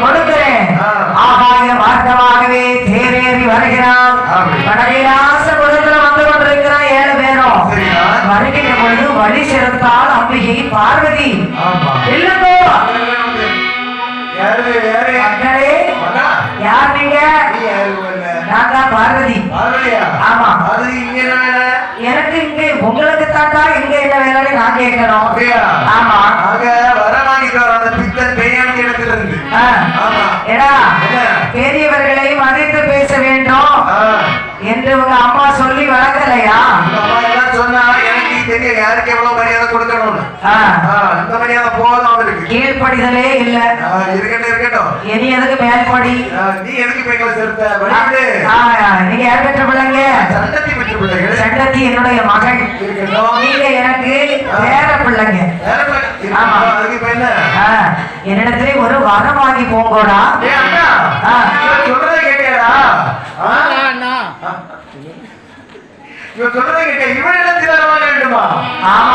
கொடுக்கிறேன். ஆகாய மார்க்கமாகவே தேரேறி வருகிறான். வடகைலாச குலத்துல வந்து கொண்டிருக்கிறான் 7 பேரும். வருகின்ற பொழுது வழி சிறந்தால் அம்பிகை பார்வதி இல்லைங்கோ. மக்களே யார் நீங்க? நான் தான் பார்வதி. ஆமா, எனக்கு இங்க உங்களுக்கு தாண்டா இங்க என்ன வேலை நான் கேட்கணும். ஆமா, பெரியவர்களை மதித்து பேச வேண்டும் என்று உங்க அம்மா சொல்லி வளர்க்கலையா? சொன்னா எனக்கு தெரியும் யாருக்கு எவ்வளவு மரியாதை கொடுக்கணும். இந்த மரியாதை போதும் அவருக்கு. கீழ்படிதலே இல்ல. இருக்கட்டும் இருக்கட்டும். இனி எதுக்கு மேல்படி? நீ எதுக்கு பெண்களை சேர்த்த? நீங்க யார் பெற்ற பிள்ளைங்க? சண்டத்தி பெற்ற பிள்ளைகள். சண்டத்தி என்னுடைய மகள். நீங்க எனக்கு பேர பிள்ளைங்க. என்னிடத்திலே ஒரு வரம் வாங்கி போங்கோடா. சொல்றதை கேட்டியாடா? இவன் சொல்றதை கேட்டியா? இவனிடத்தில் வர வேண்டுமா? ஆமா